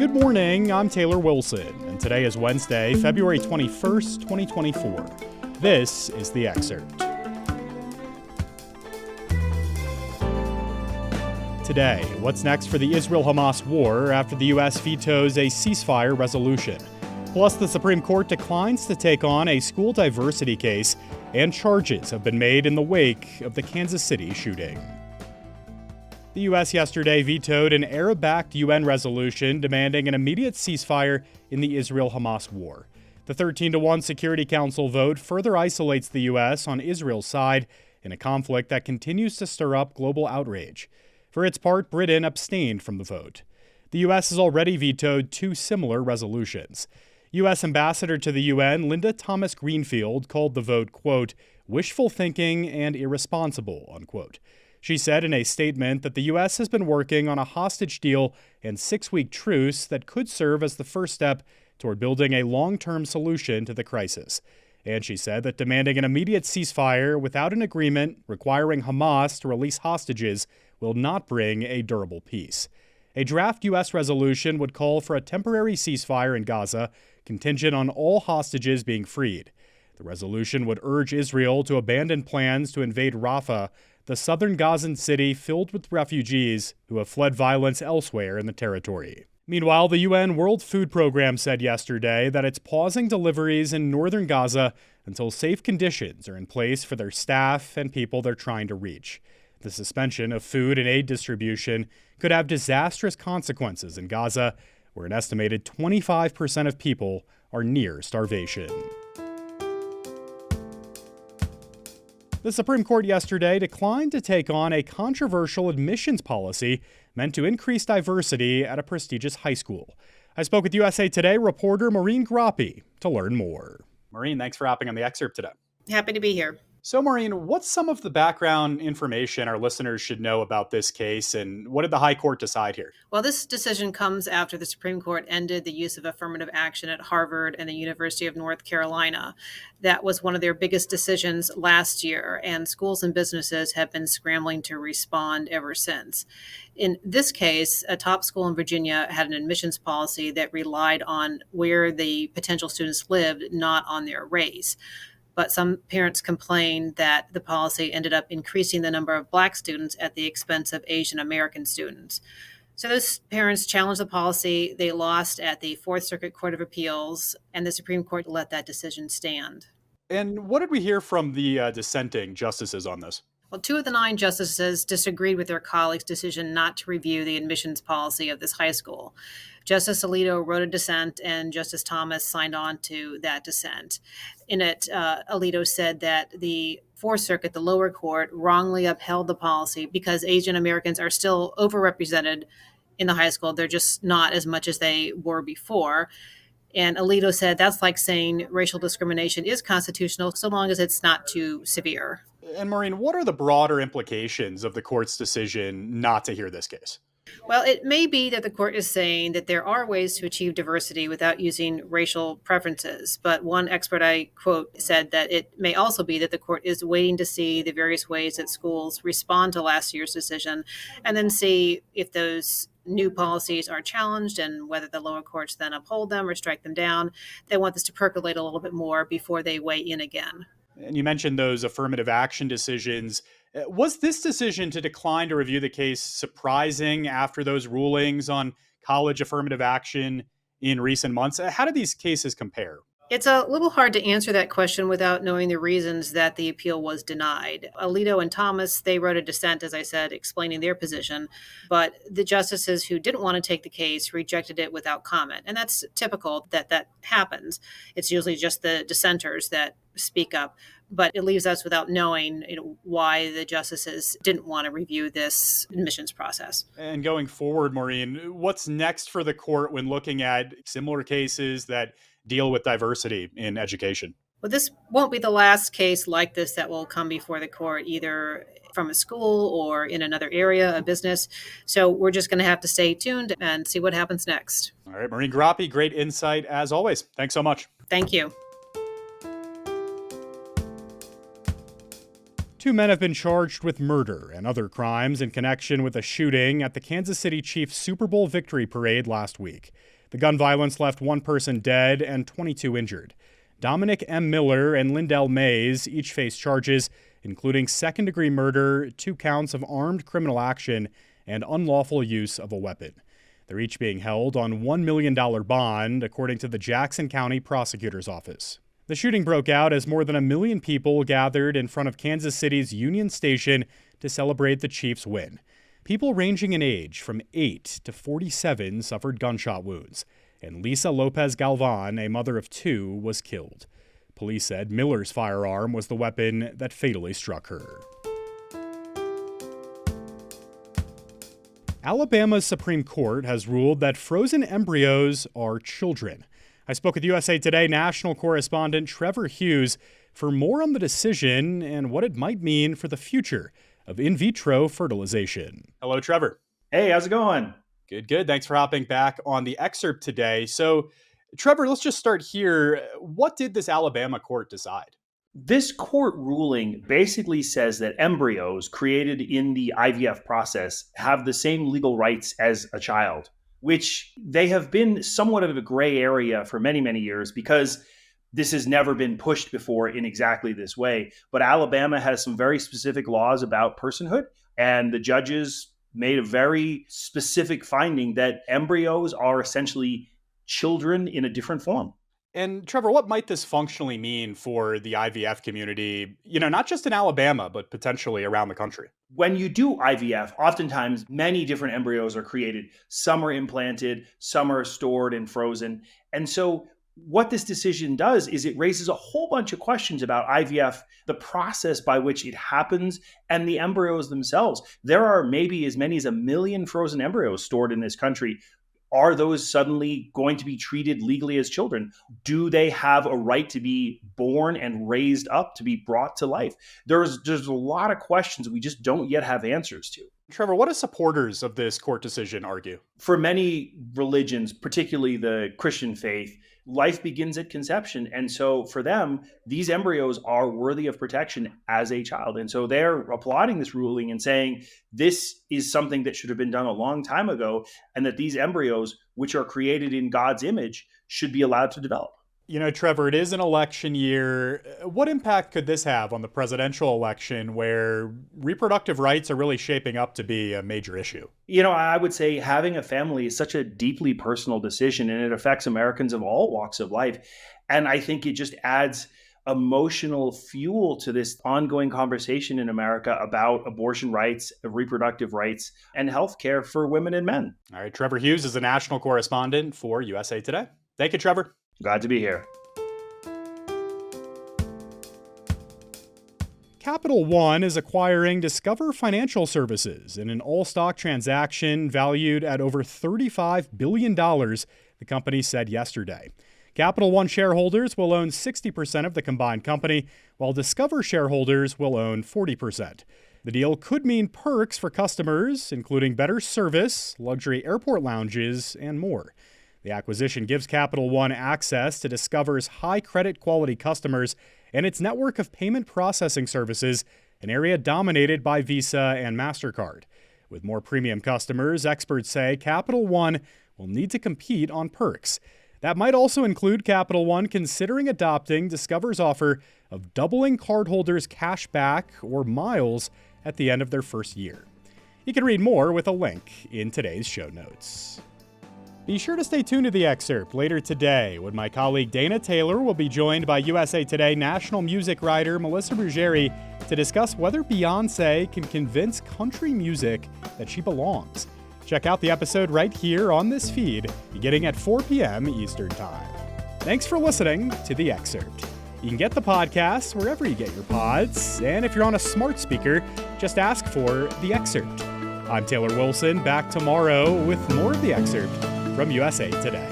Good morning, I'm Taylor Wilson, and today is Wednesday, February 21st, 2024. This is The Excerpt. Today, what's next for the Israel-Hamas war after the U.S. vetoes a ceasefire resolution? Plus, the Supreme Court declines to take on a school diversity case, and charges have been made in the wake of the Kansas City shooting. The U.S. yesterday vetoed an Arab-backed UN resolution demanding an immediate ceasefire in the Israel-Hamas war. The 13-1 Security Council vote further isolates the U.S. on Israel's side in a conflict that continues to stir up global outrage. For its part, Britain abstained from the vote. The U.S. has already vetoed two similar resolutions. U.S. Ambassador to the UN, Linda Thomas-Greenfield, called the vote, quote, wishful thinking and irresponsible, unquote. She said in a statement that the U.S. has been working on a hostage deal and 6-week truce that could serve as the first step toward building a long-term solution to the crisis. And she said that demanding an immediate ceasefire without an agreement requiring Hamas to release hostages will not bring a durable peace. A draft U.S. resolution would call for a temporary ceasefire in Gaza, contingent on all hostages being freed. The resolution would urge Israel to abandon plans to invade Rafah, the southern Gazan city filled with refugees who have fled violence elsewhere in the territory. Meanwhile, the UN World Food Program said yesterday that it's pausing deliveries in northern Gaza until safe conditions are in place for their staff and people they're trying to reach. The suspension of food and aid distribution could have disastrous consequences in Gaza, where an estimated 25% of people are near starvation. The Supreme Court yesterday declined to take on a controversial admissions policy meant to increase diversity at a prestigious high school. I spoke with USA Today reporter Maureen Groppe to learn more. Maureen, thanks for hopping on The Excerpt today. Happy to be here. So, Maureen, what's some of the background information our listeners should know about this case, and what did the High Court decide here? Well, this decision comes after the Supreme Court ended the use of affirmative action at Harvard and the University of North Carolina. That was one of their biggest decisions last year, and schools and businesses have been scrambling to respond ever since. In this case, a top school in Virginia had an admissions policy that relied on where the potential students lived, not on their race. But some parents complained that the policy ended up increasing the number of Black students at the expense of Asian American students. So those parents challenged the policy. They lost at the Fourth Circuit Court of Appeals, and the Supreme Court let that decision stand. And what did we hear from the dissenting justices on this? Well, 2 of the 9 justices disagreed with their colleagues' decision not to review the admissions policy of this high school. Justice Alito wrote a dissent, and Justice Thomas signed on to that dissent. In it, Alito said that the Fourth Circuit, the lower court, wrongly upheld the policy because Asian Americans are still overrepresented in the high school. They're just not as much as they were before. And Alito said that's like saying racial discrimination is constitutional so long as it's not too severe. And Maureen, what are the broader implications of the court's decision not to hear this case? Well, it may be that the court is saying that there are ways to achieve diversity without using racial preferences. But one expert I quote said that it may also be that the court is waiting to see the various ways that schools respond to last year's decision and then see if those new policies are challenged and whether the lower courts then uphold them or strike them down. They want this to percolate a little bit more before they weigh in again. And you mentioned those affirmative action decisions. Was this decision to decline to review the case surprising after those rulings on college affirmative action in recent months? How do these cases compare? It's a little hard to answer that question without knowing the reasons that the appeal was denied. Alito and Thomas, they wrote a dissent, as I said, explaining their position, but the justices who didn't want to take the case rejected it without comment. And that's typical that happens. It's usually just the dissenters that speak up, but it leaves us without knowing why the justices didn't want to review this admissions process. And going forward, Maureen, what's next for the court when looking at similar cases that deal with diversity in education? Well, this won't be the last case like this that will come before the court, either from a school or in another area, a business. So we're just going to have to stay tuned and see what happens next. All right, Maureen Groppe, great insight as always. Thanks so much. Thank you. 2 men have been charged with murder and other crimes in connection with a shooting at the Kansas City Chiefs Super Bowl victory parade last week. The gun violence left 1 person dead and 22 injured. Dominic M. Miller and Lindell Mays each face charges, including second-degree murder, 2 counts of armed criminal action, and unlawful use of a weapon. They're each being held on $1 million bond, according to the Jackson County Prosecutor's Office. The shooting broke out as more than 1 million people gathered in front of Kansas City's Union Station to celebrate the Chiefs' win. People ranging in age from 8 to 47 suffered gunshot wounds, and Lisa Lopez Galvan, a mother of 2, was killed. Police said Miller's firearm was the weapon that fatally struck her. Alabama's Supreme Court has ruled that frozen embryos are children. I spoke with USA Today national correspondent Trevor Hughes for more on the decision and what it might mean for the future of in vitro fertilization. Hello, Trevor. Hey, how's it going? Good. Thanks for hopping back on the Excerpt today. So, Trevor, let's just start here. What did this Alabama court decide? This court ruling basically says that embryos created in the IVF process have the same legal rights as a child, which they have been somewhat of a gray area for many, many years because this has never been pushed before in exactly this way. But Alabama has some very specific laws about personhood, and the judges made a very specific finding that embryos are essentially children in a different form. And Trevor, what might this functionally mean for the IVF community, not just in Alabama, but potentially around the country? When you do IVF, oftentimes many different embryos are created. Some are implanted, some are stored and frozen. And so what this decision does is it raises a whole bunch of questions about IVF, the process by which it happens, and the embryos themselves. There are maybe as many as 1 million frozen embryos stored in this country. Are those suddenly going to be treated legally as children? Do they have a right to be born and raised up, to be brought to life? There's a lot of questions we just don't yet have answers to. Trevor, what do supporters of this court decision argue? For many religions, particularly the Christian faith, life begins at conception. And so for them, these embryos are worthy of protection as a child. And so they're applauding this ruling and saying this is something that should have been done a long time ago, and that these embryos, which are created in God's image, should be allowed to develop. Trevor, it is an election year. What impact could this have on the presidential election where reproductive rights are really shaping up to be a major issue? I would say having a family is such a deeply personal decision, and it affects Americans of all walks of life. And I think it just adds emotional fuel to this ongoing conversation in America about abortion rights, reproductive rights, and health care for women and men. All right, Trevor Hughes is a national correspondent for USA Today. Thank you, Trevor. Glad to be here. Capital One is acquiring Discover Financial Services in an all-stock transaction valued at over $35 billion, the company said yesterday. Capital One shareholders will own 60% of the combined company, while Discover shareholders will own 40%. The deal could mean perks for customers, including better service, luxury airport lounges, and more. The acquisition gives Capital One access to Discover's high credit quality customers and its network of payment processing services, an area dominated by Visa and MasterCard. With more premium customers, experts say Capital One will need to compete on perks. That might also include Capital One considering adopting Discover's offer of doubling cardholders' cash back or miles at the end of their first year. You can read more with a link in today's show notes. Be sure to stay tuned to the Excerpt later today when my colleague Dana Taylor will be joined by USA Today national music writer Melissa Ruggieri to discuss whether Beyoncé can convince country music that she belongs. Check out the episode right here on this feed, beginning at 4 p.m. Eastern Time. Thanks for listening to the Excerpt. You can get the podcast wherever you get your pods, and if you're on a smart speaker, just ask for the Excerpt. I'm Taylor Wilson, back tomorrow with more of the Excerpt from USA Today.